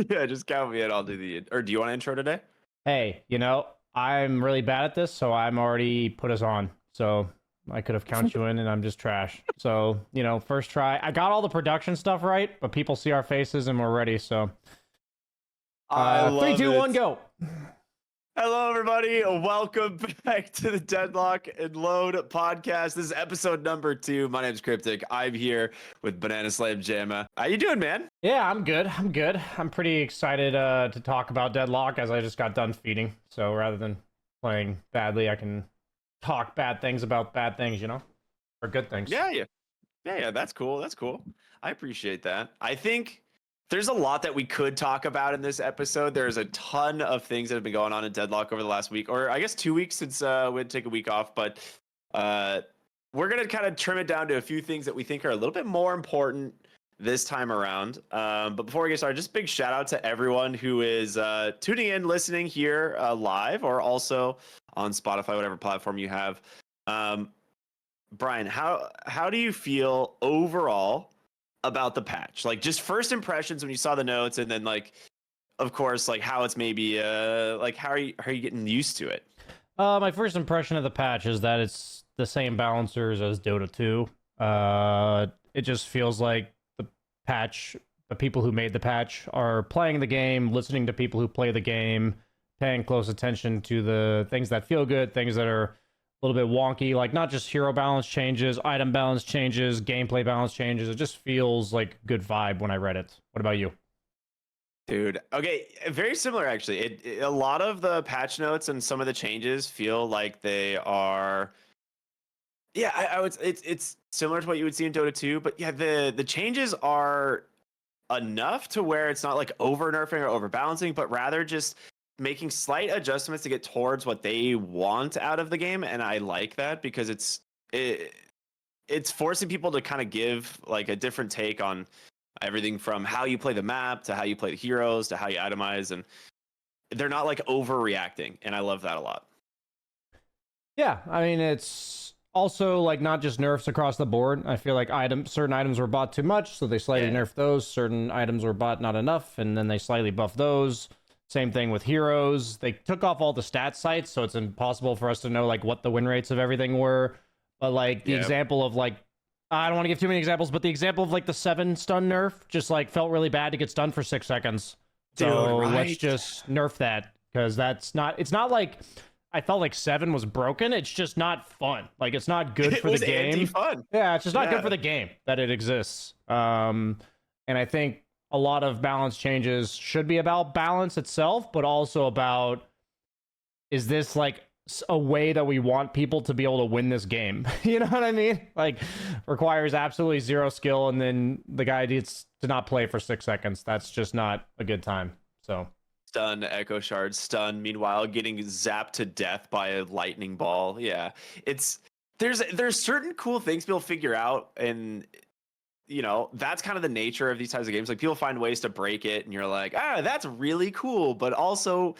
Yeah, just count me in. I'll do the. Or do you want to intro today? Hey, I'm really bad at this, so I'm already put us on. So I could have counted you in, and I'm just trash. So, first try. I got all the production stuff right, but people see our faces and we're ready. So, I three, love two, one, it. go. Hello, everybody. Welcome back to the Deadlock and Load podcast. This is episode number 2. My name's Cryptic. I'm here with Banana Slam Jamma. How you doing, man? Yeah, I'm good. I'm pretty excited to talk about Deadlock as I just got done feeding. So rather than playing badly, I can talk bad things about bad things, or good things. Yeah. That's cool. That's cool. I appreciate that. I think there's a lot that we could talk about in this episode. There's a ton of things that have been going on in Deadlock over the last week, or I guess 2 weeks since we had to take a week off. But we're going to kind of trim it down to a few things that we think are a little bit more important this time around. But before we get started, just big shout out to everyone who is tuning in, listening here live, or also on Spotify, whatever platform you have. Brian, how do you feel overall about the patch? Like, just first impressions when you saw the notes, and then of course, how it's maybe how are you getting used to it? My first impression of the patch is that it's the same balancers as Dota 2. It just feels like the people who made the patch are playing the game, listening to people who play the game, paying close attention to the things that feel good, things that are a little bit wonky, like not just hero balance changes, item balance changes, gameplay balance changes. It just feels like a good vibe when I read it. What about you? Dude, okay, very similar actually. A lot of the patch notes and some of the changes feel like they are, yeah, I would. It's similar to what you would see in Dota 2, but yeah, the changes are enough to where it's not like over nerfing or overbalancing, but rather just making slight adjustments to get towards what they want out of the game. And I like that because it's forcing people to kind of give like a different take on everything from how you play the map to how you play the heroes to how you itemize, and they're not like overreacting, and I love that a lot. Yeah, I mean, it's also like not just nerfs across the board. I feel like certain items were bought too much, so they slightly nerfed those. Certain items were bought not enough, and then they slightly buffed those. Same thing with heroes. They took off all the stat sites, so it's impossible for us to know like what the win rates of everything were. But like the example of like, I don't want to give too many examples, but the example of like the 7 stun nerf just like felt really bad to get stunned for 6 seconds. So let's just nerf that, because it's not like I felt like 7 was broken. It's just not fun. Like, it's not good for the game. Anti-fun. Yeah, it's just not good for the game that it exists. And I think a lot of balance changes should be about balance itself, but also about, is this like a way that we want people to be able to win this game? You know what I mean? Like, requires absolutely 0 skill, and then the guy needs to not play for 6 seconds. That's just not a good time. So stun, echo shard, stun, meanwhile getting zapped to death by a lightning ball. Yeah, there's certain cool things people figure out, and that's kind of the nature of these types of games. Like, people find ways to break it, and you're like, that's really cool, but also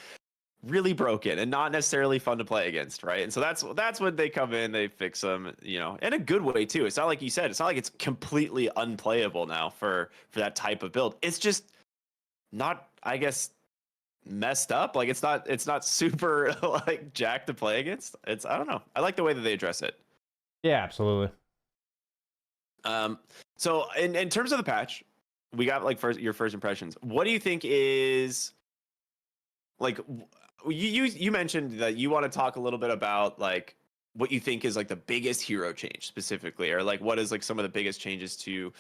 really broken and not necessarily fun to play against, right? And so that's when they come in, they fix them, in a good way too. It's not like you said, it's not like it's completely unplayable now for that type of build. It's just not, I guess, messed up. Like, it's not super like jacked to play against. I don't know. I like the way that they address it. yeah, absolutely. So in terms of the patch, we got like your first impressions. What do you think is like, you mentioned that you want to talk a little bit about like what you think is like the biggest hero change specifically, or like what is like some of the biggest changes to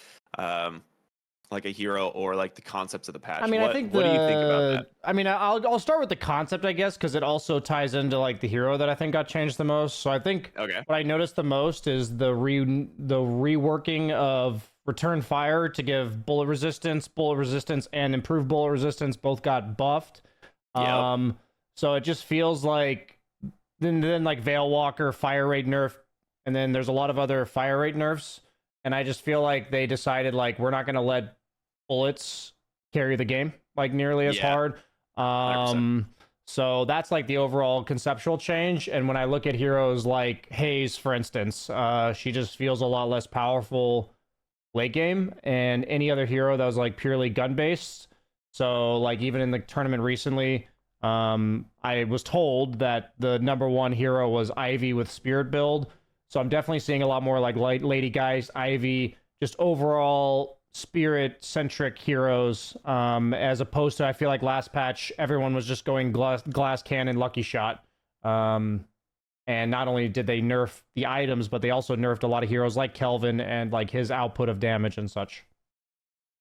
like a hero, or like the concepts of the patch. I mean, what do you think about that? I mean, I'll start with the concept, I guess, because it also ties into like the hero that I think got changed the most. So I think what I noticed the most is the reworking of return fire to give bullet resistance, and improved bullet resistance both got buffed. So it just feels like then like Veil Walker fire rate nerf, and then there's a lot of other fire rate nerfs, and I just feel like they decided like we're not gonna let bullets carry the game like nearly as hard. 100%. So that's like the overall conceptual change. And when I look at heroes like Haze, for instance, she just feels a lot less powerful late game, and any other hero that was like purely gun based So like even in the tournament recently, I was told that the number one hero was Ivy with Spirit build. So I'm definitely seeing a lot more like Lady Geist, Ivy, just overall Spirit centric heroes. As opposed to I feel like last patch everyone was just going glass cannon, lucky shot. And not only did they nerf the items, but they also nerfed a lot of heroes like Kelvin and like his output of damage and such.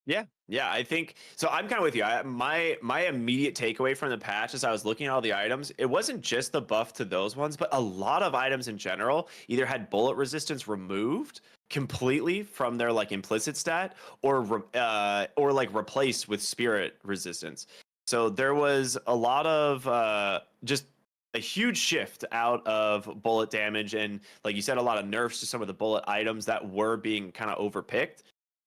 Yeah, I think so. I'm kind of with you. My immediate takeaway from the patch as I was looking at all the items, it wasn't just the buff to those ones, but a lot of items in general either had bullet resistance removed completely from their like implicit stat, or like replaced with spirit resistance. So there was a lot of just a huge shift out of bullet damage, and like you said, a lot of nerfs to some of the bullet items that were being kind of overpicked.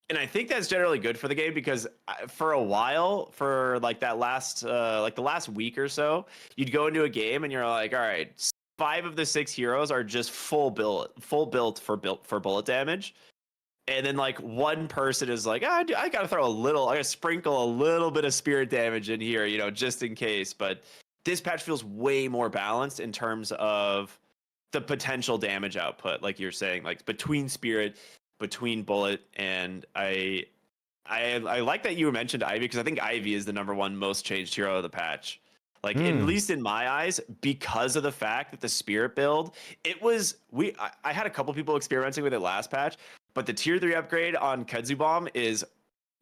And I think that's generally good for the game because for a while, for like that last like the last week or so, you'd go into a game and you're like, all right, 5 of the 6 heroes are just full built for bullet damage. And then like one person is like, I gotta I gotta sprinkle a little bit of spirit damage in here, you know, just in case. But this patch feels way more balanced in terms of the potential damage output, like you're saying, like between spirit, between bullet, and I like that you mentioned Ivy because I think Ivy is the number one most changed hero of the patch. Like at least in my eyes, because of the fact that the spirit build, it was I had a couple people experimenting with it last patch, but the tier 3 upgrade on Kudzu Bomb is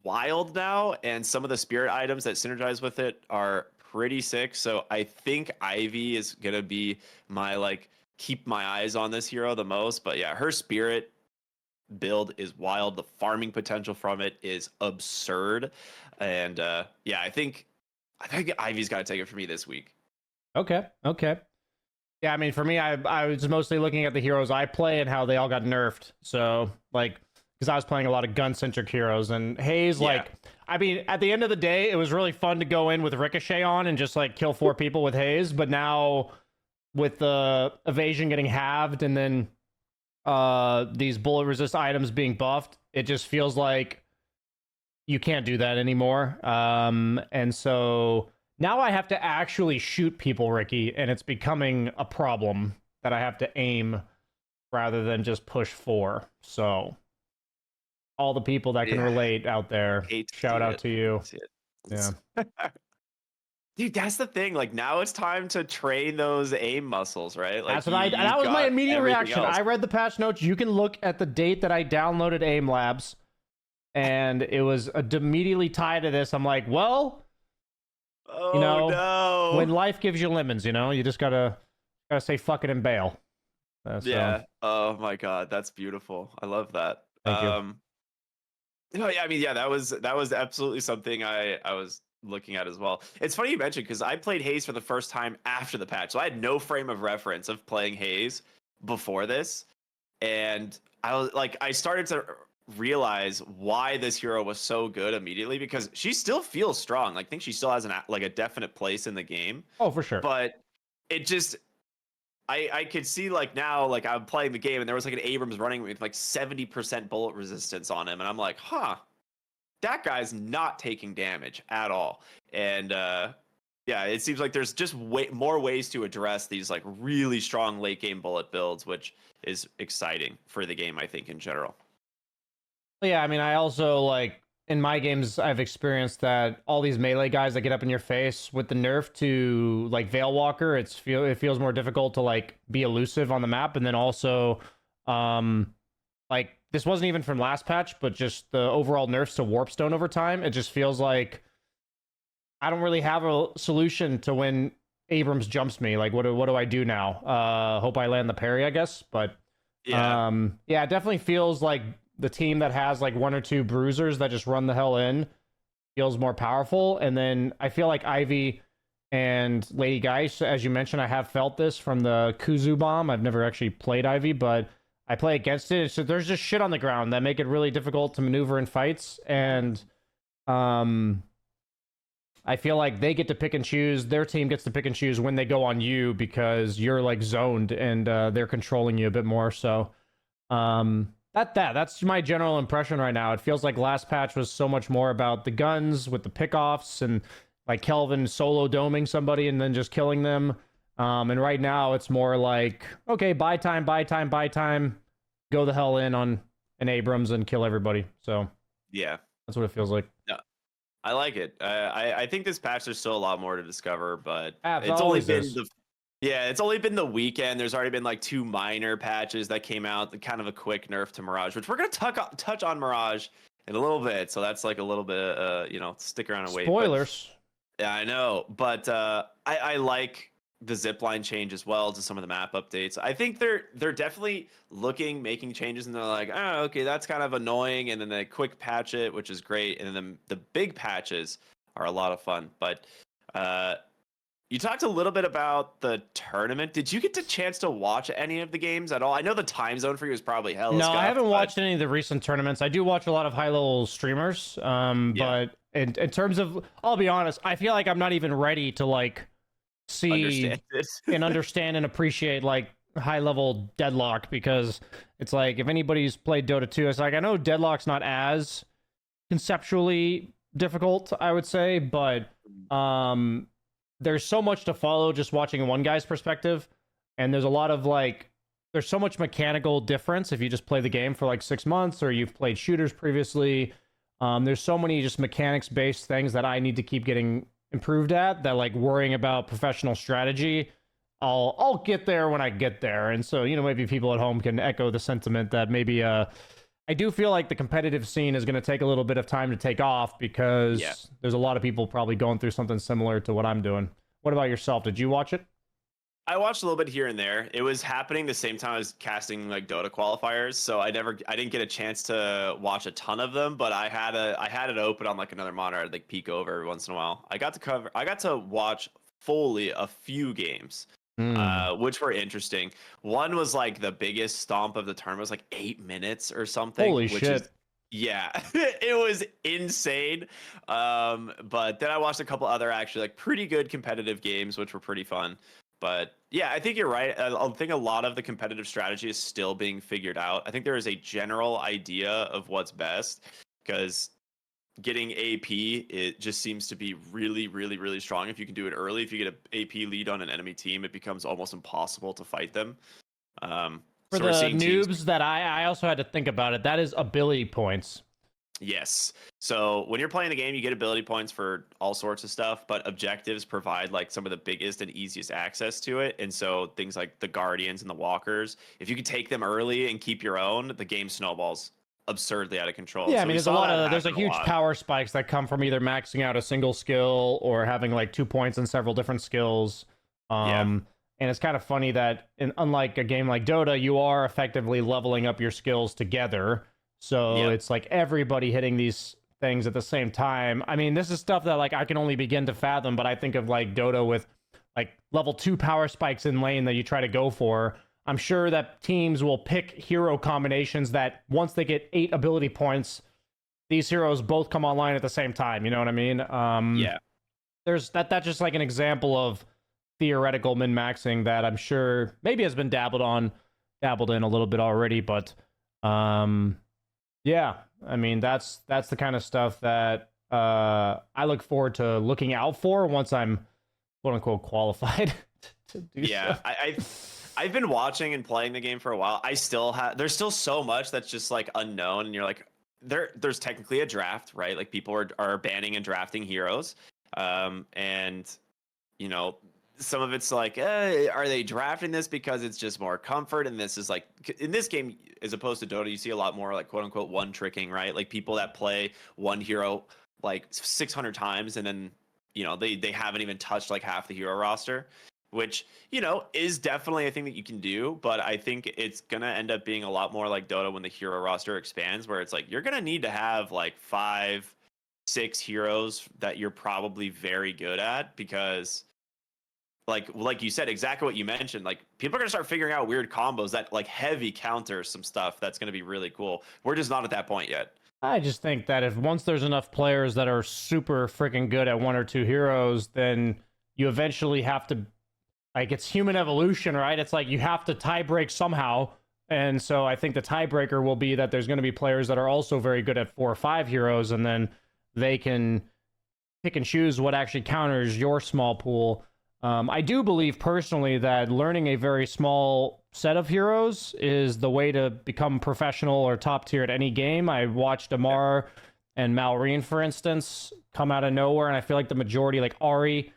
wild now, and some of the spirit items that synergize with it are pretty sick. So I think Ivy is gonna be my like keep my eyes on this hero the most. But yeah, her spirit build is wild. The farming potential from it is absurd, and yeah, I think Ivy's got to take it for me this week. Okay. Yeah, I mean, for me, I was mostly looking at the heroes I play and how they all got nerfed. So like, because I was playing a lot of gun centric heroes, and Haze, like, I mean, at the end of the day, it was really fun to go in with Ricochet on and just like kill 4 people with Haze. But now with the evasion getting halved and then these bullet resist items being buffed, it just feels like you can't do that anymore. And so now I have to actually shoot people, Ricky, and it's becoming a problem that I have to aim rather than just push 4. So all the people that can relate out there, shout out to you. Yeah. Dude, that's the thing. Like now it's time to train those aim muscles, right? Like that's what that was my immediate reaction. Else. I read the patch notes. You can look at the date that I downloaded Aim Labs, and it was immediately tied to this. I'm like, well, you know, no. When life gives you lemons, you know, you just gotta say fuck it and bail. Yeah. Oh my god, that's beautiful. I love that. Thank you. No, yeah, I mean, yeah, that was absolutely something I was looking at as well. It's funny you mentioned because I played Haze for the first time after the patch, so I had no frame of reference of playing Haze before this, and I started to realize why this hero was so good immediately because she still feels strong. Like, I think she still has a definite place in the game. Oh, for sure. But it just I could see like now like I'm playing the game and there was like an Abrams running with like 70% bullet resistance on him, and I'm like, huh, that guy's not taking damage at all. And yeah, it seems like there's just more ways to address these like really strong late game bullet builds, which is exciting for the game, I think, in general. Yeah, I mean, I also like in my games I've experienced that all these melee guys that get up in your face with the nerf to like Veil Walker, it feels more difficult to like be elusive on the map. And then also like this wasn't even from last patch, but just the overall nerfs to Warpstone over time, it just feels like I don't really have a solution to when Abrams jumps me. Like what do I do now? Hope I land the parry, I guess. But yeah, it definitely feels like the team that has like 1 or 2 bruisers that just run the hell in feels more powerful. And then I feel like Ivy and Lady Geist, as you mentioned, I have felt this from the Kudzu Bomb. I've never actually played Ivy, but I play against it. So there's just shit on the ground that make it really difficult to maneuver in fights. And I feel like they get to pick and choose. Their team gets to pick and choose when they go on you because you're like zoned and they're controlling you a bit more. So That's my general impression right now. It feels like last patch was so much more about the guns with the pickoffs and like Kelvin solo doming somebody and then just killing them. And right now it's more like, okay, buy time, go the hell in on an Abrams and kill everybody. So yeah, that's what it feels like. No, I like it. I think this patch there's still a lot more to discover, but It's only been it's only been the weekend. There's already been like 2 minor patches that came out, kind of a quick nerf to Mirage, which we're gonna touch on Mirage in a little bit. So that's like a little bit, stick around and wait. Spoilers. Yeah, I know, but I like the zipline change as well to some of the map updates. I think they're definitely making changes, and they're like, oh, okay, that's kind of annoying, and then they quick patch it, which is great, and then the big patches are a lot of fun. But you talked a little bit about the tournament. Did you get the chance to watch any of the games at all? I know the time zone for you is probably hell. No, I haven't watched any of the recent tournaments. I do watch a lot of high-level streamers, but in terms of, I'll be honest, I feel like I'm not even ready to like see understand and appreciate like high-level Deadlock, because it's like, if anybody's played Dota 2, it's like, I know Deadlock's not as conceptually difficult, I would say, but there's so much to follow just watching one guy's perspective, and there's a lot of like, there's so much mechanical difference if you just play the game for like 6 months or you've played shooters previously. There's so many just mechanics based things that I need to keep getting improved at, that like worrying about professional strategy, I'll get there when I get there. And so, maybe people at home can echo the sentiment that maybe I do feel like the competitive scene is going to take a little bit of time to take off, because there's a lot of people probably going through something similar to what I'm doing. What about yourself? Did you watch it? I watched a little bit here and there. It was happening the same time I was casting like Dota qualifiers, so I didn't get a chance to watch a ton of them, but I had it open on like another monitor. I'd like peek over every once in a while. I got to watch fully a few games. Which were interesting. One was like the biggest stomp of the tournament, was like 8 minutes or something. Holy shit. It was insane. But then I watched a couple other actually like pretty good competitive games, which were pretty fun. But yeah, I think you're right. I think a lot of the competitive strategy is still being figured out. I think there is a general idea of what's best, because getting AP, it just seems to be really, really, really strong if you can do it early. If you get an AP lead on an enemy team, it becomes almost impossible to fight them. For the noobs that I also had to think about it, that is ability points. Yes. So when you're playing the game, you get ability points for all sorts of stuff, but objectives provide like some of the biggest and easiest access to it. And so things like the Guardians and the Walkers, if you can take them early and keep your own, the game snowballs absurdly out of control. Yeah, so I mean, there's a huge power spikes that come from either maxing out a single skill or having like 2 points in several different skills. And it's kind of funny that unlike a game like Dota, you are effectively leveling up your skills together. So it's like everybody hitting these things at the same time. I mean, this is stuff that like I can only begin to fathom, but I think of like Dota with like level 2 power spikes in lane that you try to go for. I'm sure that teams will pick hero combinations that once they get 8 ability points, these heroes both come online at the same time. You know what I mean? There's that's just like an example of theoretical min-maxing that I'm sure maybe has been dabbled in a little bit already, but yeah, I mean, that's the kind of stuff that I look forward to looking out for once I'm quote unquote qualified to do so. I've been watching and playing the game for a while. There's still so much that's just like unknown, and you're like, there's technically a draft, right? Like people are banning and drafting heroes, and some of it's like, are they drafting this because it's just more comfort? And this is like, in this game, as opposed to Dota, you see a lot more like quote unquote one tricking, right? Like people that play one hero like 600 times, and then they haven't even touched like half the hero roster, which, is definitely a thing that you can do. But I think it's going to end up being a lot more like Dota when the hero roster expands, where it's like, you're going to need to have like 5-6 heroes that you're probably very good at, because like you said, exactly what you mentioned, like people are going to start figuring out weird combos that like heavy counter some stuff that's going to be really cool. We're just not at that point yet. I just think that if once there's enough players that are super freaking good at 1 or 2 heroes, then you eventually have to, like, it's human evolution, right? It's like you have to tie break somehow, And so I think the tiebreaker will be that there's going to be players that are also very good at 4 or 5 heroes, and then they can pick and choose what actually counters your small pool. I do believe personally that learning a very small set of heroes is the way to become professional or top tier at any game. I watched Amar and Malrine, for instance, come out of nowhere, and I feel like the majority, like Ari,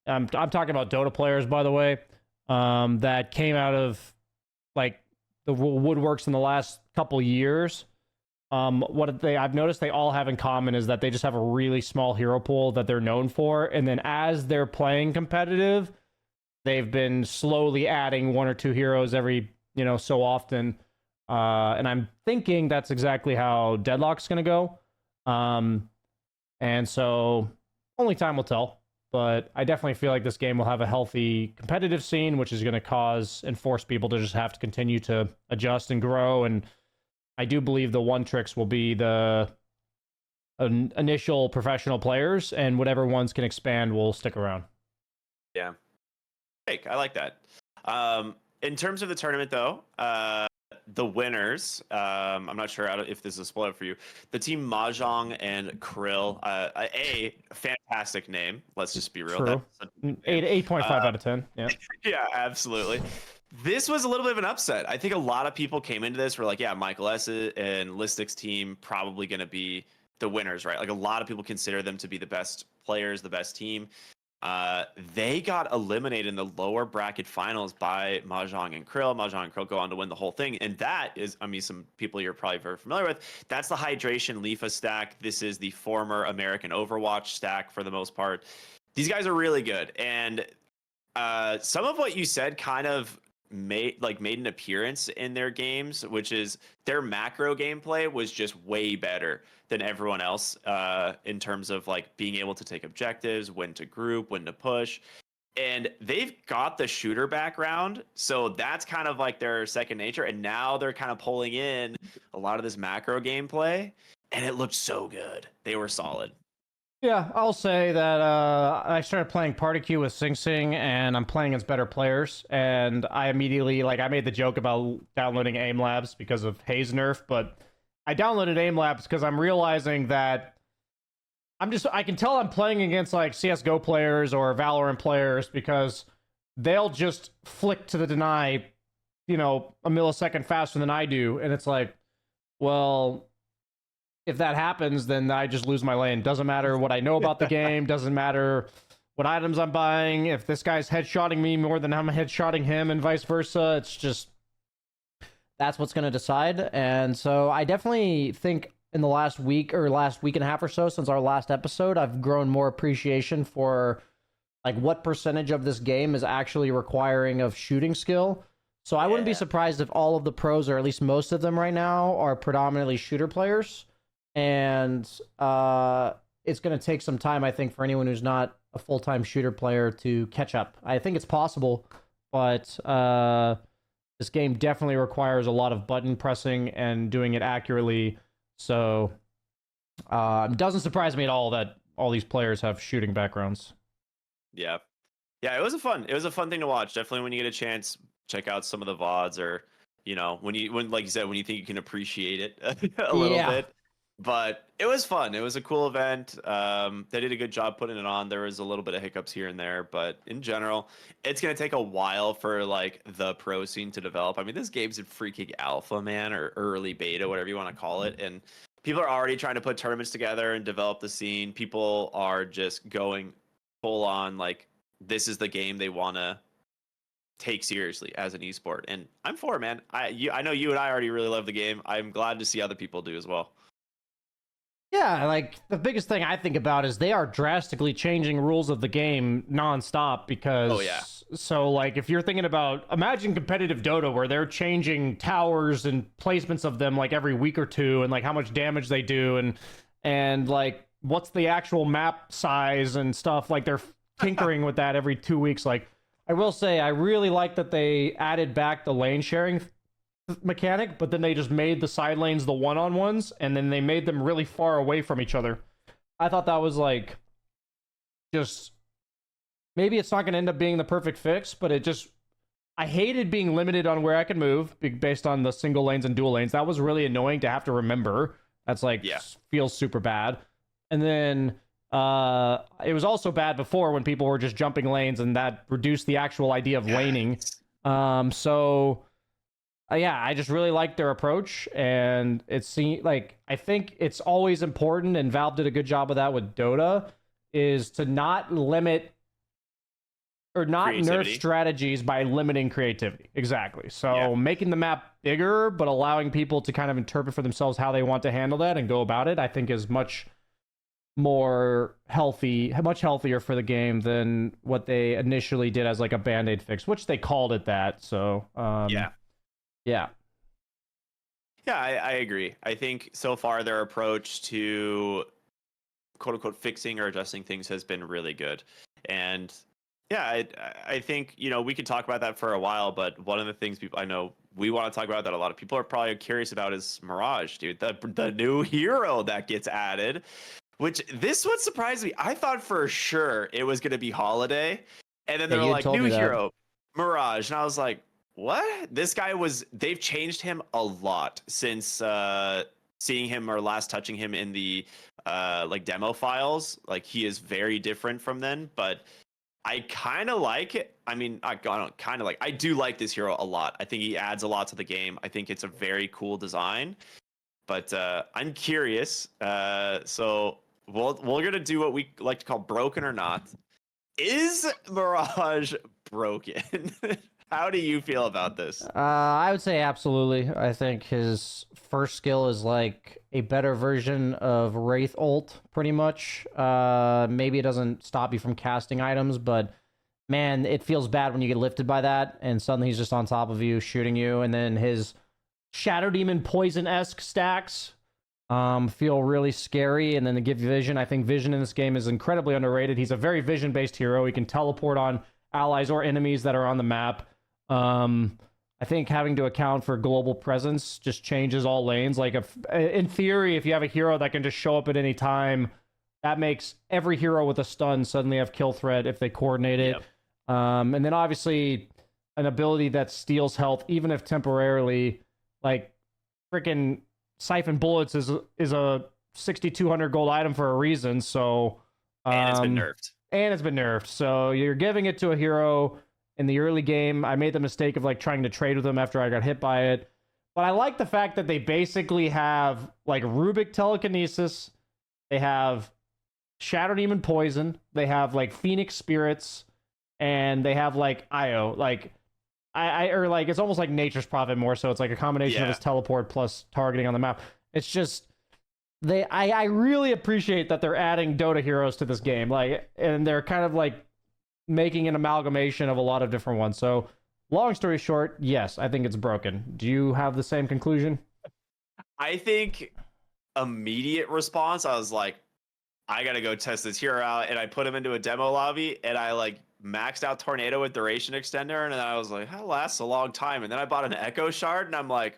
I'm talking about Dota players, by the way, that came out of like the woodworks in the last couple years. I've noticed they all have in common is that they just have a really small hero pool that they're known for, and then as they're playing competitive, they've been slowly adding 1 or 2 heroes every so often, and I'm thinking that's exactly how Deadlock's gonna go, and so only time will tell. But I definitely feel like this game will have a healthy competitive scene, which is going to cause and force people to just have to continue to adjust and grow. And I do believe the one tricks will be the initial professional players, and whatever ones can expand will stick around. Yeah. I like that. In terms of the tournament, though, the winners, I'm not sure if this is a spoiler for you. The team Mahjong and Krill, a fantastic name. Let's just be real. True. 8.5 out of 10. Yeah. Yeah, absolutely. This was a little bit of an upset. I think a lot of people came into this were like, yeah, Michael S. and Listic's team probably going to be the winners, right? Like a lot of people consider them to be the best players, the best team. They got eliminated in the lower bracket finals by Mahjong and Krill. Mahjong and Krill go on to win the whole thing. And that is, I mean, some people you're probably very familiar with. That's the Hydration Leafa stack. This is the former American Overwatch stack for the most part. These guys are really good. And some of what you said kind of made an appearance in their games, which is their macro gameplay was just way better than everyone else in terms of like being able to take objectives, when to group, when to push. And they've got the shooter background, so that's kind of like their second nature. And now they're kind of pulling in a lot of this macro gameplay, and it looked so good. They were solid. Yeah, I'll say that I started playing Party Queue with Sing Sing, and I'm playing against better players. And I immediately, I made the joke about downloading Aim Labs because of Haze nerf, but I downloaded Aim Labs because I'm realizing that I can tell I'm playing against like CSGO players or Valorant players because they'll just flick to the deny, a millisecond faster than I do. And it's like, well, if that happens, then I just lose my lane. Doesn't matter what I know about the game. Doesn't matter what items I'm buying. If this guy's headshotting me more than I'm headshotting him and vice versa, it's just, that's what's going to decide. And so I definitely think in the last week and a half or so since our last episode, I've grown more appreciation for like what percentage of this game is actually requiring of shooting skill. So I wouldn't be surprised if all of the pros, or at least most of them right now, are predominantly shooter players. And it's going to take some time, I think, for anyone who's not a full-time shooter player to catch up. I think it's possible, but this game definitely requires a lot of button pressing and doing it accurately. So it doesn't surprise me at all that all these players have shooting backgrounds. Yeah. It was a fun thing to watch. Definitely when you get a chance, check out some of the VODs, or, when like you said, when you think you can appreciate it a little bit. But it was fun. It was a cool event. They did a good job putting it on. There was a little bit of hiccups here and there, but in general, it's going to take a while for like the pro scene to develop. I mean, this game's in freaking alpha, man, or early beta, whatever you want to call it. And people are already trying to put tournaments together and develop the scene. People are just going full on, like, this is the game they want to take seriously as an esport. And I'm for it, man. I know you and I already really love the game. I'm glad to see other people do as well. Yeah, like the biggest thing I think about is they are drastically changing rules of the game nonstop because so like if you're thinking about, imagine competitive Dota where they're changing towers and placements of them like every week or two, and like how much damage they do, and like what's the actual map size and stuff. Like they're tinkering with that every 2 weeks. Like I will say I really like that they added back the lane sharing mechanic, but then they just made the side lanes the one-on-ones, and then they made them really far away from each other. I thought that was like, just maybe it's not going to end up being the perfect fix, but it just I hated being limited on where I could move based on the single lanes and dual lanes. That was really annoying to have to remember. That's like feels super bad. And then it was also bad before when people were just jumping lanes, and that reduced the actual idea of laning. So yeah, I just really like their approach, and it's like I think it's always important, and Valve did a good job of that with Dota, is to not limit or not nerf strategies by limiting creativity. Exactly. So making the map bigger, but allowing people to kind of interpret for themselves how they want to handle that and go about it, I think is much more healthy, much healthier for the game than what they initially did as like a band-aid fix, which they called it that. So yeah. Yeah, I agree. I think so far their approach to quote unquote fixing or adjusting things has been really good. And yeah, I think, you know, we could talk about that for a while, but one of the things people I know we want to talk about that a lot of people are probably curious about is Mirage, dude. The new hero that gets added, which this one surprised me. I thought for sure it was going to be Holiday. And then they're like, new hero, Mirage. And I was like, what? This guy they've changed him a lot since seeing him or last touching him in the like demo files. Like, he is very different from then, but I kind of like it. I mean, I don't kind of like. I do like this hero a lot. I think he adds a lot to the game. I think it's a very cool design. But I'm curious. So we're gonna do what we like to call broken or not. Is Mirage broken? How do you feel about this? I would say absolutely. I think his first skill is like a better version of Wraith ult, pretty much. Maybe it doesn't stop you from casting items, but man, it feels bad when you get lifted by that, and suddenly he's just on top of you, shooting you, and then his Shadow Demon Poison-esque stacks feel really scary, and then to give Vision. I think Vision in this game is incredibly underrated. He's a very Vision-based hero. He can teleport on allies or enemies that are on the map. I think having to account for global presence just changes all lanes. Like, in theory, if you have a hero that can just show up at any time, that makes every hero with a stun suddenly have kill threat if they coordinate it. And then obviously an ability that steals health, even if temporarily. Like, freaking Siphon Bullets is a 6,200 gold item for a reason. So and it's been nerfed. And it's been nerfed. So you're giving it to a hero in the early game. I made the mistake of like trying to trade with them after I got hit by it. But I like the fact that they basically have like Rubik Telekinesis. They have Shadow Demon Poison. They have like Phoenix Spirits. And they have like Io. Like, or like, it's almost like Nature's Prophet more so. It's like a combination of his teleport plus targeting on the map. It's just, I really appreciate that they're adding Dota heroes to this game. Like, and they're kind of like making an amalgamation of a lot of different ones. So, long story short, yes, I think it's broken. Do you have the same conclusion? I think immediate response, I was like, I gotta go test this hero out, and I put him into a demo lobby, and I like maxed out Tornado with Duration Extender, and then I was like, that lasts a long time. And then I bought an Echo Shard, and I'm like,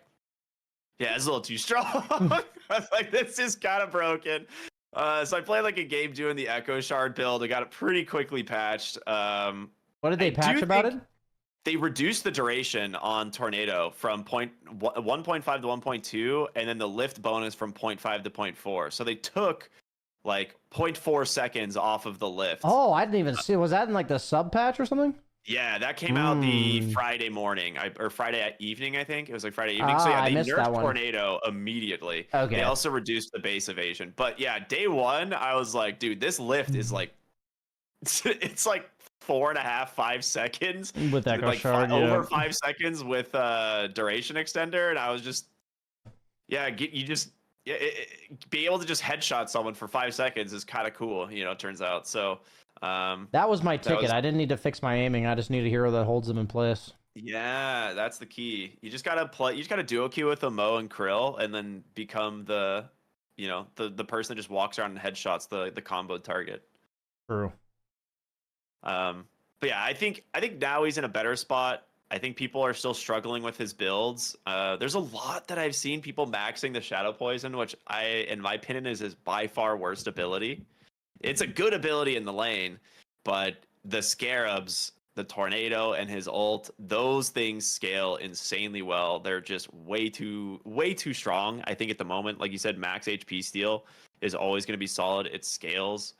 yeah, it's a little too strong. I was like, this is kind of broken. So I played like a game doing the Echo Shard build. I got it pretty quickly patched. What did they patch about it? They reduced the duration on Tornado from 1.5 to 1.2, and then the lift bonus from 0.5 to 0.4. So they took like 0.4 seconds off of the lift. Oh, I didn't even see. Was that in like the sub patch or something? Yeah, that came out the Friday morning or Friday evening, I think. It was like Friday evening. So yeah, they nerfed Tornado immediately. Okay. They also reduced the base evasion. But yeah, day one, I was like, dude, this lift is like, it's like 4.5, 5 seconds. With Echo like Shard, over 5 seconds with Duration Extender. And I was just, be able to just headshot someone for 5 seconds is kind of cool, you know, it turns out. So that was my ticket. I didn't need to fix my aiming. I just need a hero that holds them in place. Yeah, that's the key. You just gotta play. You just gotta duo queue with a Mo and Krill, and then become the person that just walks around and headshots the combo target. True. But yeah, I think now he's in a better spot. I think people are still struggling with his builds. There's a lot that I've seen people maxing the Shadow Poison, which in my opinion, is his by far worst ability. It's a good ability in the lane, but the Scarabs, the tornado and his ult, those things scale insanely well. They're just way too strong. I think at the moment, like you said, max HP steal is always going to be solid. It scales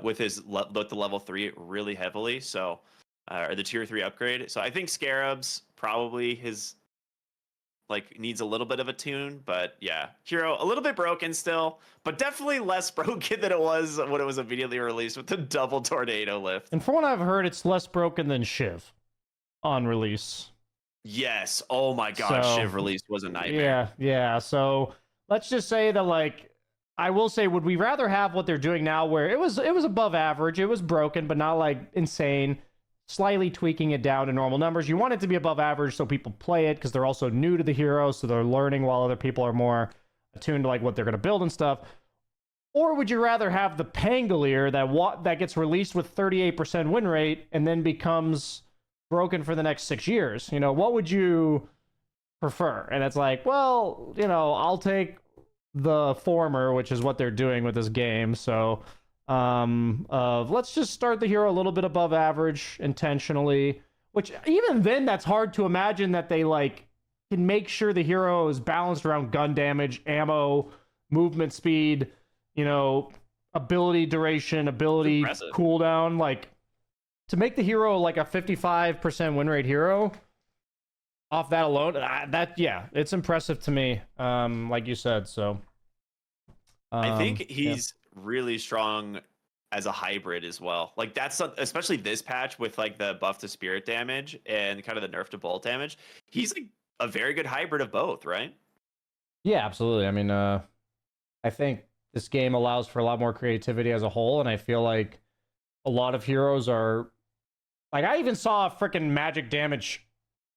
with with the level 3 really heavily. So, or the tier 3 upgrade. So I think Scarab's probably his needs a little bit of a tune, but yeah, hero a little bit broken still, but definitely less broken than it was when it was immediately released with the double tornado lift. And from what I've heard, it's less broken than Shiv on release. Yes. Oh my god, so, Shiv release was a nightmare. Yeah. So let's just say that I will say, would we rather have what they're doing now, where it was above average, it was broken, but not like insane, slightly tweaking it down to normal numbers. You want it to be above average so people play it because they're also new to the hero, so they're learning while other people are more attuned to what they're going to build and stuff. Or would you rather have the Pangolier that gets released with 38% win rate and then becomes broken for the next 6 years? What would you prefer? And it's well, I'll take the former, which is what they're doing with this game. So let's just start the hero a little bit above average intentionally, which even then that's hard to imagine that they can make sure the hero is balanced around gun damage, ammo, movement speed, ability duration, ability cooldown. To make the hero a 55% win rate hero off that alone, it's impressive to me, like you said. So I think he's really strong as a hybrid as well. That's especially this patch with the buff to spirit damage and kind of the nerf to bolt damage. He's a very good hybrid of both, right? Yeah, absolutely. I mean, I think this game allows for a lot more creativity as a whole, and I feel like a lot of heroes are I even saw a freaking magic damage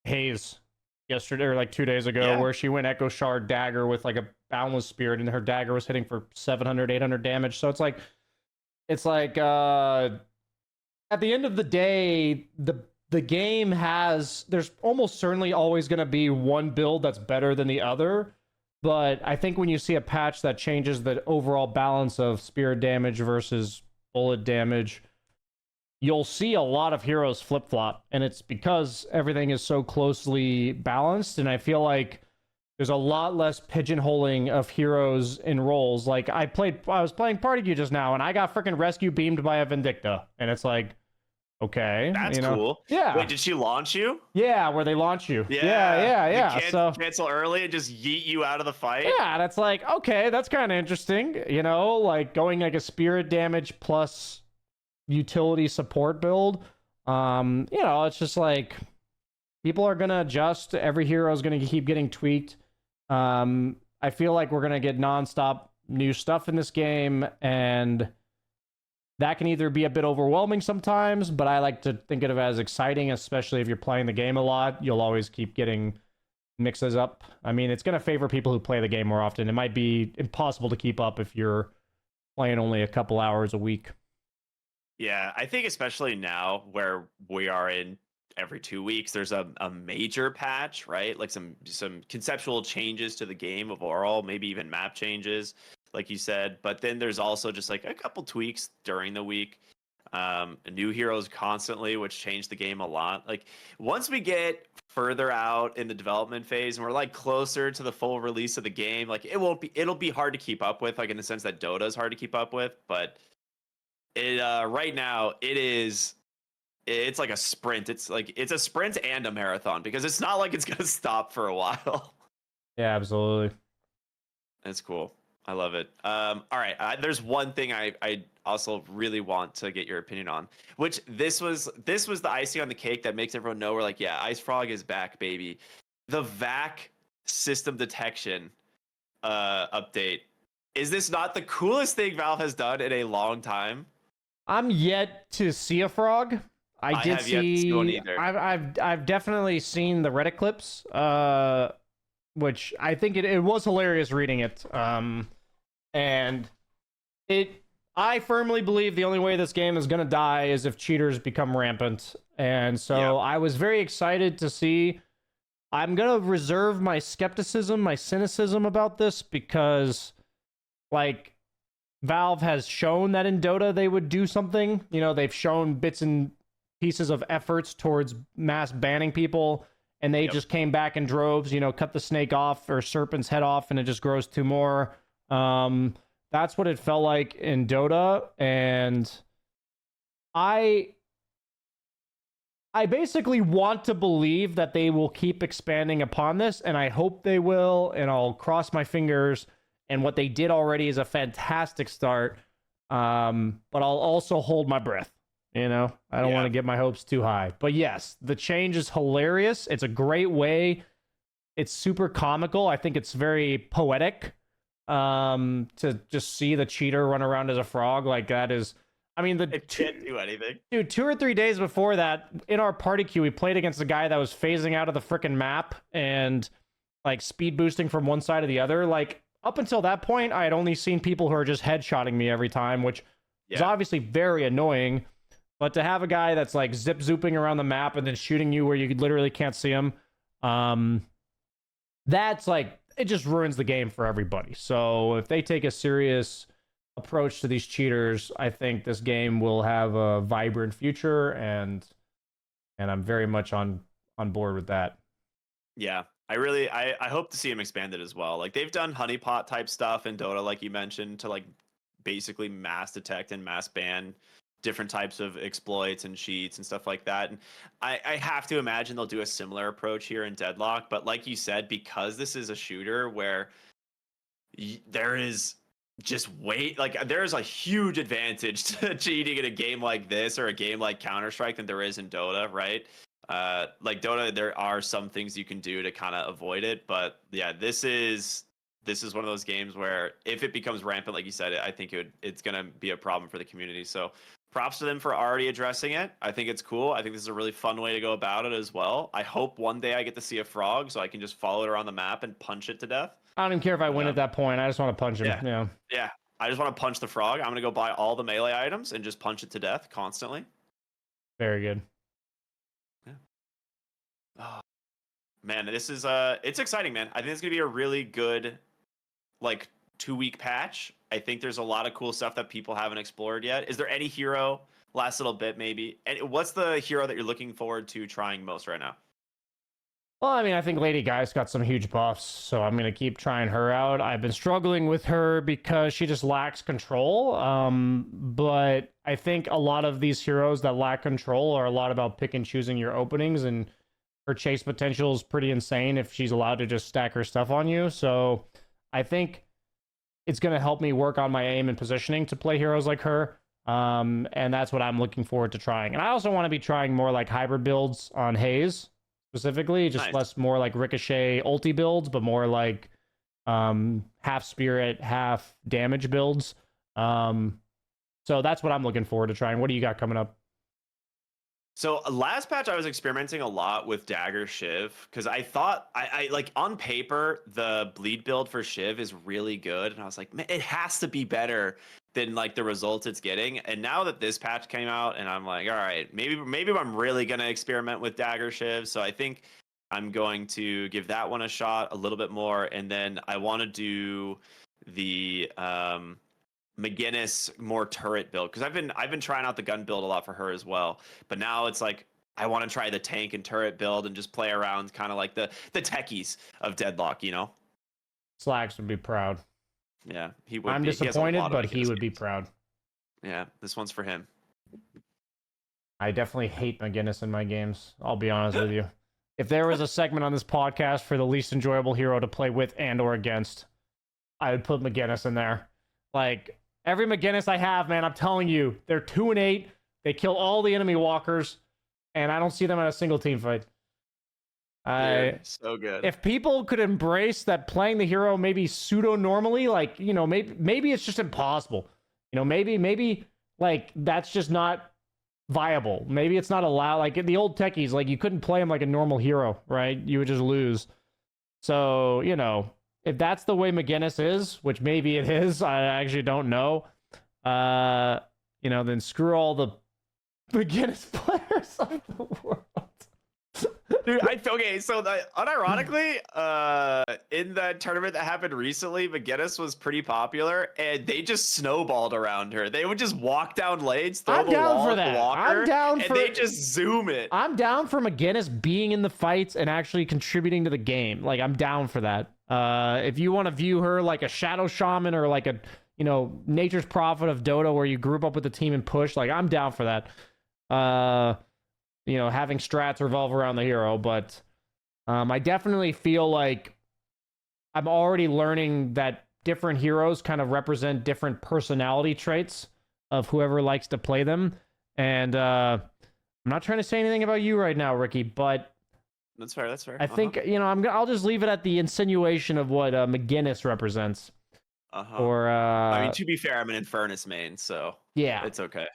Haze yesterday or 2 days ago, where she went Echo Shard dagger with a boundless spirit, and her dagger was hitting for 700, 800 damage. So it's at the end of the day, the game there's almost certainly always going to be one build that's better than the other. But I think when you see a patch that changes the overall balance of spirit damage versus bullet damage, you'll see a lot of heroes flip-flop, and it's because everything is so closely balanced. And I feel like there's a lot less pigeonholing of heroes in roles. I was playing Party Queue just now, and I got freaking rescue beamed by a Vindicta, and it's okay, that's cool. Yeah. Wait, did she launch you? Yeah, where they launch you. Yeah. You can't cancel early and just yeet you out of the fight. Yeah, that's okay, that's kind of interesting. Going a spirit damage plus utility support build. It's just people are gonna adjust. Every hero is gonna keep getting tweaked. I feel like we're gonna get nonstop new stuff in this game, and that can either be a bit overwhelming sometimes, but I like to think of it as exciting, especially if you're playing the game a lot. You'll always keep getting mixes up. I mean, it's gonna favor people who play the game more often. It might be impossible to keep up if you're playing only a couple hours a week. Yeah, I think especially now where we are in every 2 weeks, there's a major patch, right? Some conceptual changes to the game overall, maybe even map changes, like you said. But then there's also just a couple tweaks during the week. New heroes constantly, which change the game a lot. Once we get further out in the development phase and we're closer to the full release of the game, it'll be hard to keep up with, in the sense that Dota is hard to keep up with, but right now it's like a sprint. It's a sprint and a marathon, because it's not like it's gonna stop for a while. Yeah, absolutely. That's cool. I love it. All right, there's one thing I also really want to get your opinion on, which this was the icing on the cake that makes everyone know we're Ice Frog is back, baby. The VAC system detection update. Is this not the coolest thing Valve has done in a long time? I'm yet to see a frog. I did see. Yet to see one either. I've definitely seen the Reddit clips, which I think it was hilarious reading it. And I firmly believe the only way this game is gonna die is if cheaters become rampant. And so I was very excited to see. I'm gonna reserve my skepticism, my cynicism about this, because Valve has shown that in Dota they would do something. They've shown bits and pieces of efforts towards mass banning people, and they just came back in droves, you know, cut the snake off or serpent's head off and it just grows two more. That's what it felt like in Dota, and I basically want to believe that they will keep expanding upon this, and I hope they will, and I'll cross my fingers. And what they did already is a fantastic start, but I'll also hold my breath. You know, I don't want to get my hopes too high. But yes, the change is hilarious. It's a great way. It's super comical. I think it's very poetic to just see the cheater run around as a frog. Like, that is... I mean, it can't do anything. Dude, 2 or 3 days before that, in our party queue, we played against a guy that was phasing out of the frickin' map and, like, speed boosting from one side to the other. Like, up until that point, I had only seen people who are just headshotting me every time, which is obviously very annoying. But to have a guy that's like zip-zooping around the map and then shooting you where you literally can't see him, that's like, it just ruins the game for everybody. So if they take a serious approach to these cheaters, I think this game will have a vibrant future, and I'm very much on board with that. Yeah, I hope to see them expanded as well. Like, they've done honeypot type stuff in Dota, like you mentioned, to like basically mass detect and mass ban different types of exploits and cheats and stuff like that. And I have to imagine they'll do a similar approach here in Deadlock. But like you said, because this is a shooter where there is just there's a huge advantage to cheating in a game like this or a game like Counter-Strike than there is in Dota, right? Like Dota, there are some things you can do to kind of avoid it. But yeah, this is one of those games where if it becomes rampant, like you said, I think it's going to be a problem for the community. So props to them for already addressing it. I think it's cool. I think this is a really fun way to go about it as well. I hope one day I get to see a frog so I can just follow it around the map and punch it to death. I don't even care if I win at that point. I just want to punch him. Yeah. I just want to punch the frog. I'm going to go buy all the melee items and just punch it to death constantly. Very good. Yeah. Oh, man, this is it's exciting, man. I think it's going to be a really good 2-week patch. I think there's a lot of cool stuff that people haven't explored yet. Is there any hero, last little bit maybe, and what's the hero that you're looking forward to trying most right now? Well, I mean, I think Lady Guy's got some huge buffs, so I'm going to keep trying her out. I've been struggling with her because she just lacks control, but I think a lot of these heroes that lack control are a lot about pick and choosing your openings, and her chase potential is pretty insane if she's allowed to just stack her stuff on you. So I think it's going to help me work on my aim and positioning to play heroes like her. And that's what I'm looking forward to trying. And I also want to be trying more like hybrid builds on Haze specifically, just less more like Ricochet ulti builds, but more like half spirit, half damage builds. So that's what I'm looking forward to trying. What do you got coming up? So last patch, I was experimenting a lot with Dagger Shiv because I thought I like on paper the bleed build for Shiv is really good, and I was like, man, it has to be better than like the results it's getting. And now that this patch came out, and I'm like, all right, maybe I'm really gonna experiment with Dagger Shiv. So I think I'm going to give that one a shot a little bit more, and then I want to do the McGinnis more turret build because I've been trying out the gun build a lot for her as well, but now it's like I want to try the tank and turret build and just play around kind of like the techies of Deadlock, you know. Slacks would be proud. Yeah, he would. I'm disappointed, but he would be proud. Yeah, this one's for him. I definitely hate McGinnis in my games. I'll be honest with you. If there was a segment on this podcast for the least enjoyable hero to play with and or against, I would put McGinnis in there. Like, every McGinnis I have, man, I'm telling you, they're 2 and 8. They kill all the enemy walkers, and I don't see them in a single team fight. So good. If people could embrace that playing the hero maybe pseudo normally, like, you know, maybe it's just impossible. You know, maybe like that's just not viable. Maybe it's not allowed. Like in the old techies, like you couldn't play him like a normal hero, right? You would just lose. So, you know, if that's the way McGinnis is, which maybe it is, I actually don't know. You know, then screw all the McGinnis players of the world. Dude, okay, so unironically, in that tournament that happened recently, McGinnis was pretty popular, and they just snowballed around her. They would just walk down lanes, throw the wall at the walker, and they just zoom it. I'm down for McGinnis being in the fights and actually contributing to the game. Like, I'm down for that. If you want to view her like a shadow shaman or like a, nature's prophet of Dota where you group up with the team and push, like, I'm down for that. Having strats revolve around the hero, but I definitely feel like I'm already learning that different heroes kind of represent different personality traits of whoever likes to play them. And I'm not trying to say anything about you right now, Ricky, but that's fair. I think, I'll just leave it at the insinuation of what McGinnis represents. Or I mean, to be fair, I'm an Infernus main, so yeah, it's okay.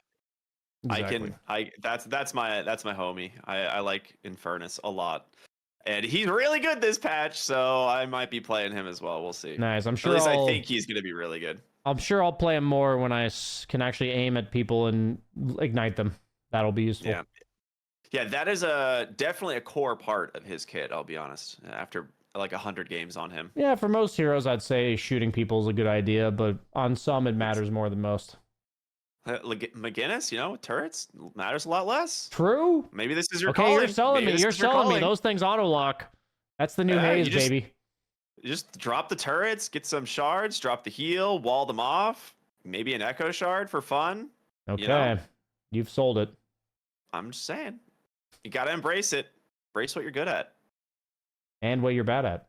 Exactly. That's my homie. I like Infernus a lot. And he's really good this patch, so I might be playing him as well. We'll see. Nice. I'm sure. At least I think he's going to be really good. I'm sure I'll play him more when I can actually aim at people and ignite them. That'll be useful. Yeah, that is definitely a core part of his kit, I'll be honest, after like 100 games on him. Yeah, for most heroes, I'd say shooting people is a good idea, but on some, it matters more than most. McGinnis, turrets matters a lot less. True. Maybe this is your calling. You're selling me. You're selling me. Those things auto lock. That's the new haze, baby. You just drop the turrets, get some shards, drop the heal, wall them off. Maybe an echo shard for fun. Okay, you've sold it. I'm just saying, you gotta embrace it. Embrace what you're good at, and what you're bad at,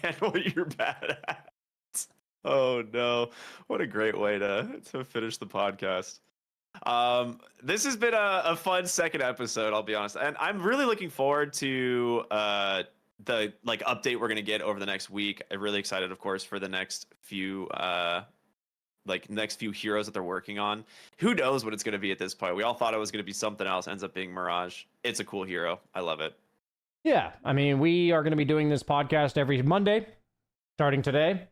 and what you're bad at. Oh no, what a great way to finish the podcast. This has been a fun second episode, I'll be honest, and I'm really looking forward to the update we're gonna get over the next week. I'm really excited, of course, for the next few heroes that they're working on. Who knows what it's gonna be at this point? We all thought it was gonna be something else, ends up being Mirage. It's a cool hero. I love it. Yeah, I mean, we are gonna be doing this podcast every Monday, starting today.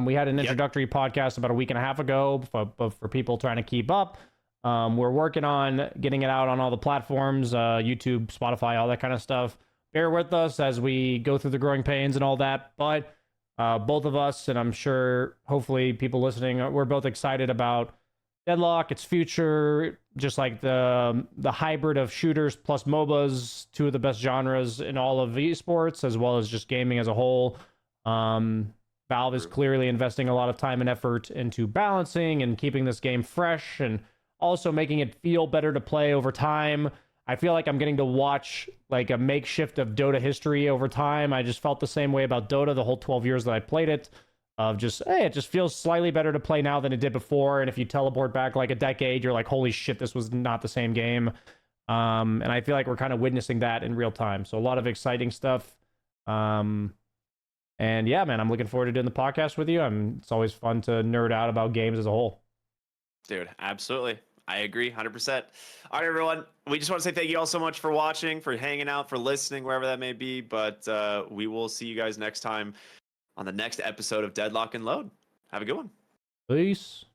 We had an introductory podcast about a week and a half ago for people trying to keep up. We're working on getting it out on all the platforms, YouTube, Spotify, all that kind of stuff. Bear with us as we go through the growing pains and all that. But both of us, and I'm sure hopefully people listening, we're both excited about Deadlock, its future, just like the hybrid of shooters plus MOBAs, two of the best genres in all of esports, as well as just gaming as a whole. Valve is clearly investing a lot of time and effort into balancing and keeping this game fresh and also making it feel better to play over time. I feel like I'm getting to watch like a makeshift of Dota history over time. I just felt the same way about Dota the whole 12 years that I played it. Of just, hey, it just feels slightly better to play now than it did before. And if you teleport back like a decade, you're like, holy shit, this was not the same game. And I feel like we're kind of witnessing that in real time. So a lot of exciting stuff. And yeah, man, I'm looking forward to doing the podcast with you. It's always fun to nerd out about games as a whole. Dude, absolutely. I agree 100%. All right, everyone. We just want to say thank you all so much for watching, for hanging out, for listening, wherever that may be. But we will see you guys next time on the next episode of Deadlock and Load. Have a good one. Peace.